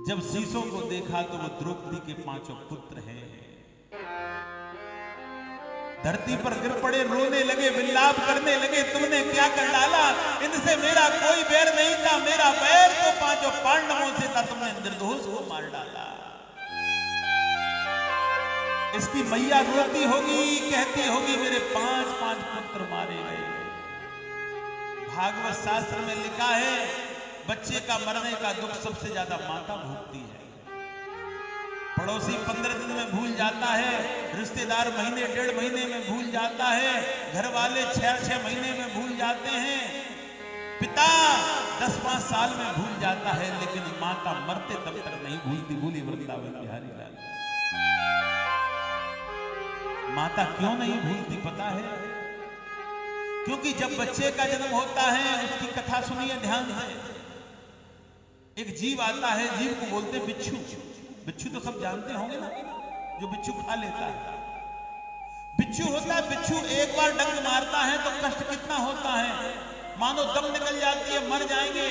जब शीशों को देखा तो वो द्रौपदी के 5 पुत्र हैं। धरती पर गिर पड़े, रोने लगे, विलाप करने लगे, तुमने क्या कर डाला? इनसे मेरा कोई बैर नहीं था, मेरा बैर तो 5 पांडवों से था, तुमने निर्दोष को मार डाला। इसकी मैया रोती होगी, कहती होगी मेरे 5 पुत्र मारे गए। भागवत शास्त्र में लिखा है बच्चे का मरने का दुख सबसे ज्यादा माता भोगती है। पड़ोसी 15 दिन में भूल जाता है, रिश्तेदार महीने 1.5 महीने में भूल जाता है, घर वाले 6 महीने में भूल जाते हैं, पिता 10-5 साल में भूल जाता है, लेकिन माता मरते तब तक नहीं भूलती। भूली वृंदावन बिहारी लाल। माता क्यों नहीं भूलती पता है? क्योंकि जब बच्चे का जन्म होता है, उसकी कथा सुनिए ध्यान से। एक जीव आता है, जीव को बोलते हैं बिच्छू। बिच्छू तो सब जानते होंगे ना, जो बिच्छू खा लेता है। बिच्छू होता है, बिच्छू एक बार डंक मारता है तो कष्ट कितना होता है, मानो दम निकल जाती है, मर जाएंगे।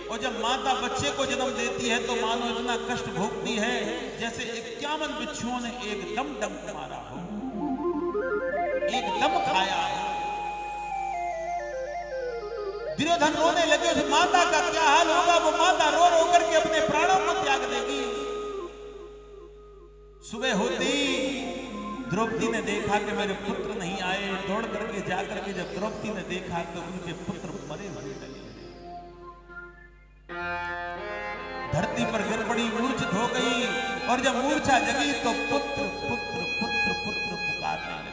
और जब माता बच्चे को जन्म देती है तो मानो इतना कष्ट भोगती है जैसे 51 बिच्छुओं ने एकदम डंक मारा हो, एकदम खाया हो। दुर्योधन रोने लगे, उस माता का क्या हाल होगा? वो माता रो रो करके अपने प्राणों को त्याग देगी। सुबह होती द्रौपदी ने देखा कि मेरे पुत्र नहीं आए। दौड़ करके जाकर के जब द्रौपदी ने देखा तो उनके पुत्र मरे हुए लगे। धरती पर गिर पड़ी, मूर्छित हो गई, और जब मूर्छा जगी तो पुत्र पुत्र पुत्र पुत्र पुकारने लगे।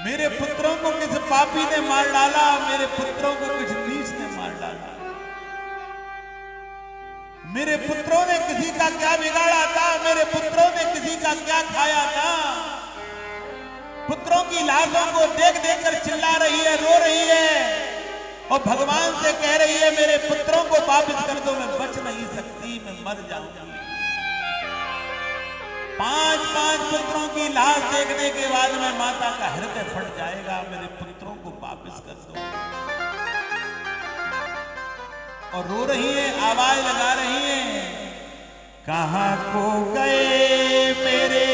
मेरे पुत्रों को किस पापी ने मार डाला, मेरे पुत्रों को किस नीच ने मार डाला। मेरे पुत्रों ने किसी का क्या बिगाड़ा था, मेरे पुत्रों ने किसी का क्या खाया था। पुत्रों की लाशों को देख देख कर चिल्ला रही है, रो रही है, और भगवान से कह रही है मेरे पुत्रों को वापस कर दो, मैं बच नहीं सकती, मैं मर जाऊंगी। 5 पुत्रों की लाश देखने के बाद में माता का हृदय फट जाएगा, मेरे पुत्रों को वापस कर दो। और रो रही है, आवाज लगा रही है, कहां को गए मेरे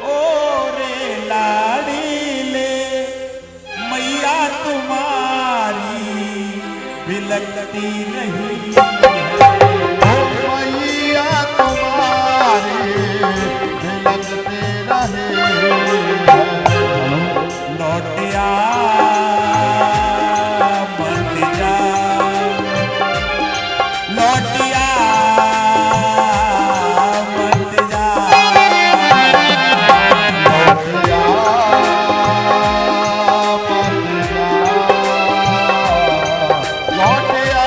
ओरे लाडीले, मैया तुम्हारी बिलकती नहीं है, मैया तुम्हारी बिलकते रहे, लौटिया मत जा, लौटिया मत जा, लौटिया मत जा, लौटिया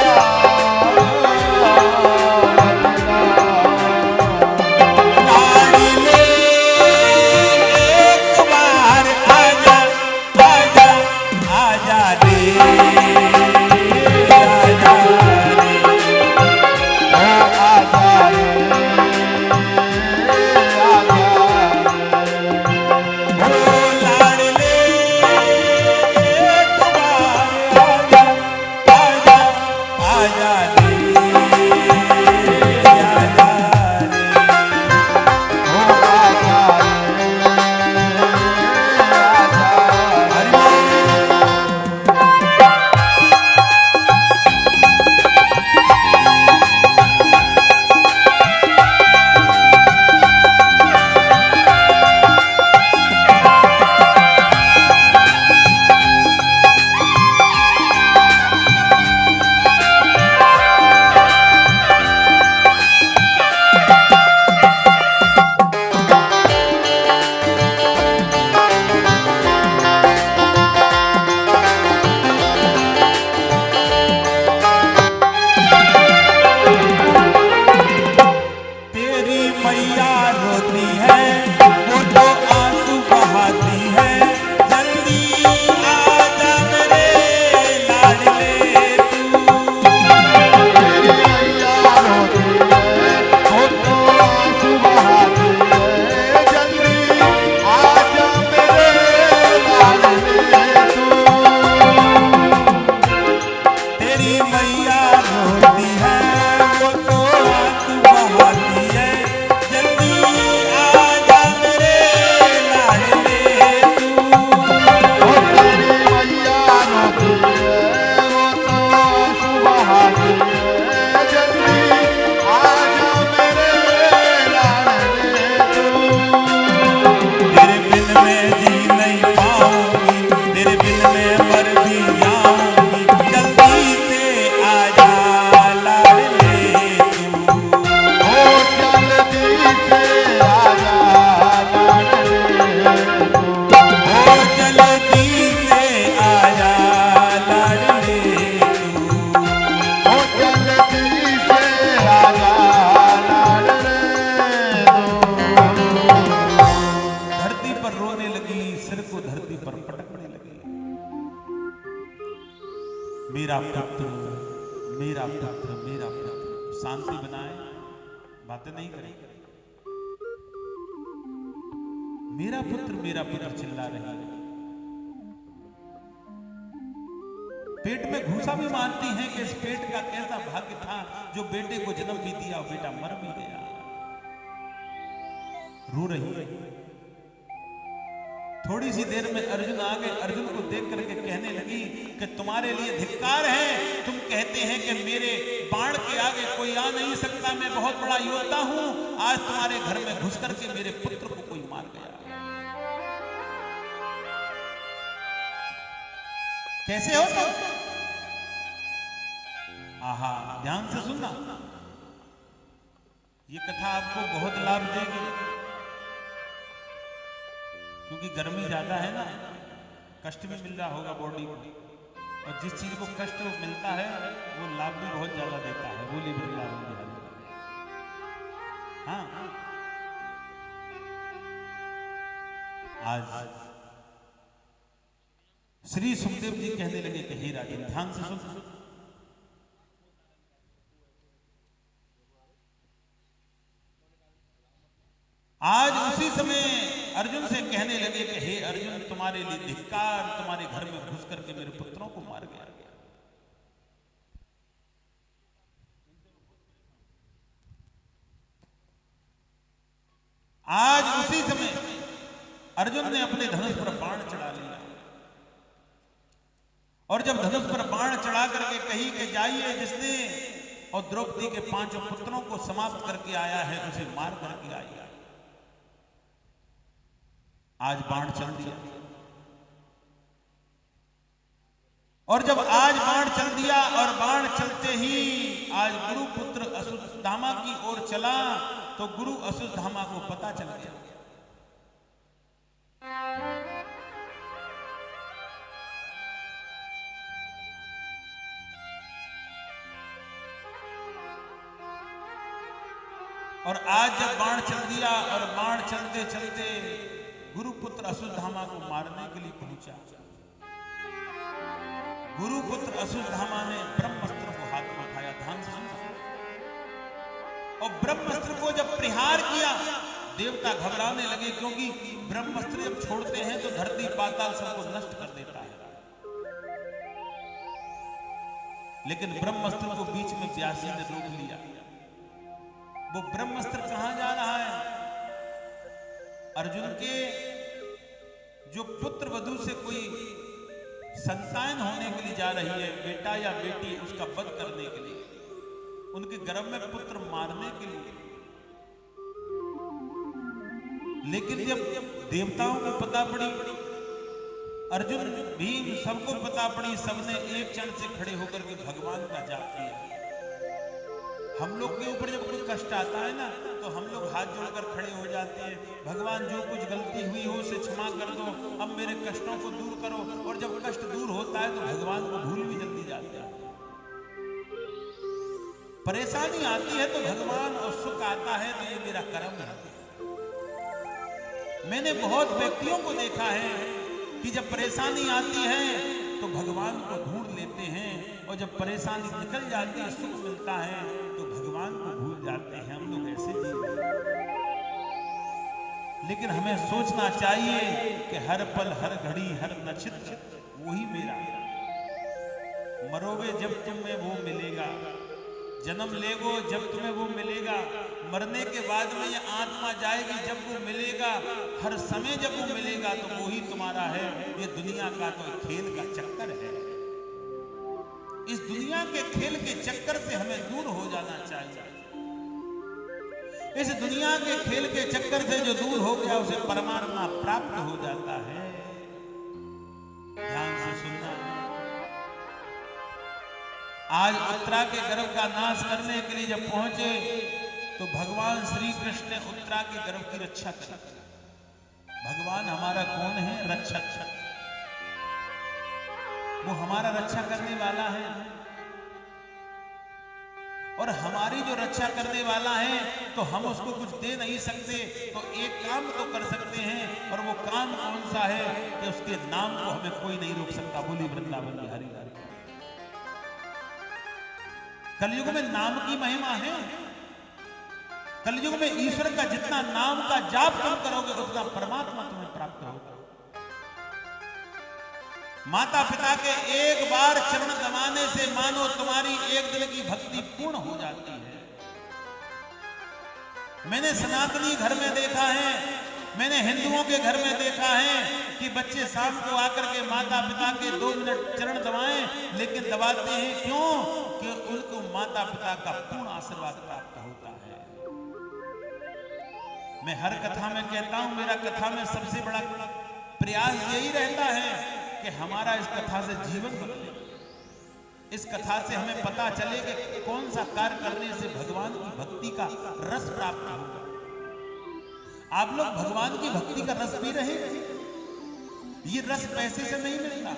शांति बनाए, बातें नहीं करें। मेरा पुत्र चिल्ला रही है। पेट में घुसा भी मानती हैं कि इस पेट का कैसा भाग्य था जो बेटे को जन्म भी दिया और बेटा मर भी गया। रो रही है। थोड़ी सी देर में अर्जुन आ गए। अर्जुन को देख करके कहने लगी कि तुम्हारे लिए धिक्कार है। तुम कहते हैं कि मेरे बाण के आगे कोई आ नहीं सकता, मैं बहुत बड़ा योद्धा हूं। आज तुम्हारे घर में घुस करके मेरे पुत्र को कोई मार गया। कैसे हो तुम? आहा, ध्यान से सुनना, ये कथा आपको बहुत लाभ देगी, क्योंकि गर्मी ज्यादा है ना, कष्ट भी मिल रहा होगा बॉडी को, और जिस चीज को कष्ट मिलता है वो लाभ भी बहुत ज्यादा देता है। बोली वृंदावन बिहारी। हाँ, आज श्री सुखदेव जी कहने लगे कि हे राजन, ध्यान से सुन। आज उसी समय अर्जुन से कहने लगे कि हे अर्जुन, तुम्हारे लिए धिक्कार, तुम्हारे घर में घुस करके मेरे पुत्रों को मार गया। आज उसी समय अर्जुन ने अपने धनुष पर बाण चढ़ा लिया, और जब धनुष पर बाण चढ़ा करके कही कि जाइए, जिसने और द्रौपदी के 5 पुत्रों को समाप्त करके आया है उसे मार करके आया। आज बाण चल दिया, और जब आज बाण चल दिया और बाण चलते ही आज गुरुपुत्र अश्वत्थामा की ओर चला, तो गुरु अश्वत्थामा को पता चल गया। और आज जब बाण चल दिया और बाण चलते चलते गुरुपुत्र अश्वत्थामा को मारने के लिए पहुंचा। गुरुपुत्र अश्वत्थामा ने ब्रह्मास्त्र को हाथ में उठाया। ध्यान से सुनो। और ब्रह्मास्त्र को जब प्रहार किया, देवता घबराने लगे, क्योंकि ब्रह्मास्त्र जब छोड़ते हैं तो धरती पाताल सबको नष्ट कर देता है। लेकिन ब्रह्मास्त्र को बीच में व्यासी ने रोक लिया। वो ब्रह्मास्त्र कहां जा रहा है? अर्जुन के जो पुत्र वधू से कोई संतान होने के लिए जा रही है, बेटा या बेटी, उसका वध करने के लिए, उनके गर्भ में पुत्र मारने के लिए। लेकिन जब देवताओं को पता पड़ी, अर्जुन, भीम, सबको पता पड़ी, सबने एक क्षण से खड़े होकर के भगवान का जाप किया। हम लोग के ऊपर जब कोई कष्ट आता है ना, तो हम लोग हाथ जोड़कर खड़े हो जाते हैं, भगवान जो कुछ गलती हुई हो उसे क्षमा कर दो, अब मेरे कष्टों को दूर करो। और जब कष्ट दूर होता है तो भगवान को भूल भी जल्दी जाते हैं। परेशानी आती है तो भगवान, और सुख आता है तो ये मेरा कर्म है। मैंने बहुत व्यक्तियों को देखा है कि जब परेशानी आती है तो भगवान को ढूंढ लेते हैं, और जब परेशानी निकल जाती है, सुख मिलता है, तो भगवान को भूल जाते हैं। हम लोग ऐसे जीव हैं। लेकिन हमें सोचना चाहिए कि हर पल, हर घड़ी, हर नक्षत्र वही मेरा। मरोगे जब तुम्हें वो मिलेगा, जन्म लेगो जब तुम्हें वो मिलेगा, मरने के बाद में ये आत्मा जाएगी जब वो मिलेगा, हर समय जब वो मिलेगा तो वो ही तुम्हारा है। ये दुनिया का तो खेल का चक्कर है। इस दुनिया के खेल के चक्कर से हमें दूर हो जाना चाहिए। इस दुनिया के खेल के चक्कर से जो दूर हो गया उसे परमात्मा प्राप्त हो जाता है। ध्यान से सुनना। आज उत्तरा के गर्भ का नाश करने के लिए जब पहुंचे तो भगवान श्री कृष्ण ने उत्तरा के गर्भ की रक्षा की। भगवान हमारा कौन है? रक्षक। वो हमारा रक्षा करने वाला है, और हमारी जो रक्षा करने वाला है तो हम उसको कुछ दे नहीं सकते। तो एक काम तो कर सकते हैं, और वो काम कौन सा है कि उसके नाम को हमें कोई नहीं रोक सकता। बोली वृंदावन बिहारी। कलयुग में नाम की महिमा है। कलयुग में ईश्वर का जितना नाम का जाप तुम करोगे उतना परमात्मा तुम्हें प्राप्त होगा। माता पिता के एक बार चरण दबाने से मानो तुम्हारी एक दिन की भक्ति पूर्ण हो जाती है। मैंने सनातनी घर में देखा है, मैंने हिंदुओं के घर में देखा है कि बच्चे शाम को आकर के माता पिता के 2 मिनट चरण दबाएं, लेकिन दबाते हैं क्यों? कि उनको माता पिता का पूर्ण आशीर्वाद प्राप्त होता है। मैं हर कथा में कहता हूं, मेरा कथा में सबसे बड़ा प्रयास यही रहता है कि हमारा इस कथा से जीवन बदले, इस कथा से हमें पता चले कि कौन सा कार्य करने से भगवान की भक्ति का रस प्राप्त होगा। आप लोग भगवान की भक्ति का रस पी रहे हैं। ये रस पैसे से नहीं मिलता,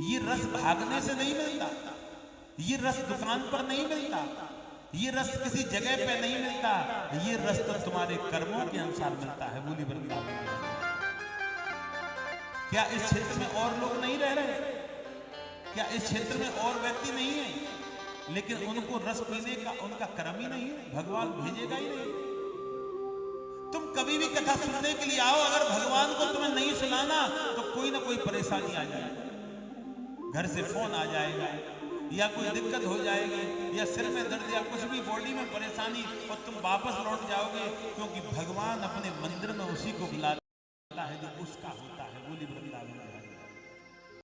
ये रस भागने से नहीं मिलता, ये रस दुकान पर नहीं मिलता, ये रस किसी जगह पे नहीं मिलता, ये रस तो तुम्हारे कर्मों के अनुसार मिलता है। बोली वृंदावन। क्या इस क्षेत्र में और लोग नहीं रह रहे? क्या इस क्षेत्र में और व्यक्ति नहीं है लेकिन उनको रस पीने का उनका कर्म ही नहीं है? भगवान भेजेगा ही नहीं। तुम कभी भी कथा सुनने के लिए आओ, अगर भगवान को तुम्हें नहीं सुनाना तो कोई ना कोई परेशानी आ जाएगी। घर से फोन आ जाएगा या कोई दिक्कत हो जाएगी या सिर में दर्द या कुछ भी बॉडी में परेशानी, और तुम वापस लौट जाओगे, क्योंकि भगवान अपने मंदिर में उसी को बुलाता है जो उसका होता है। बोली वृंदावन।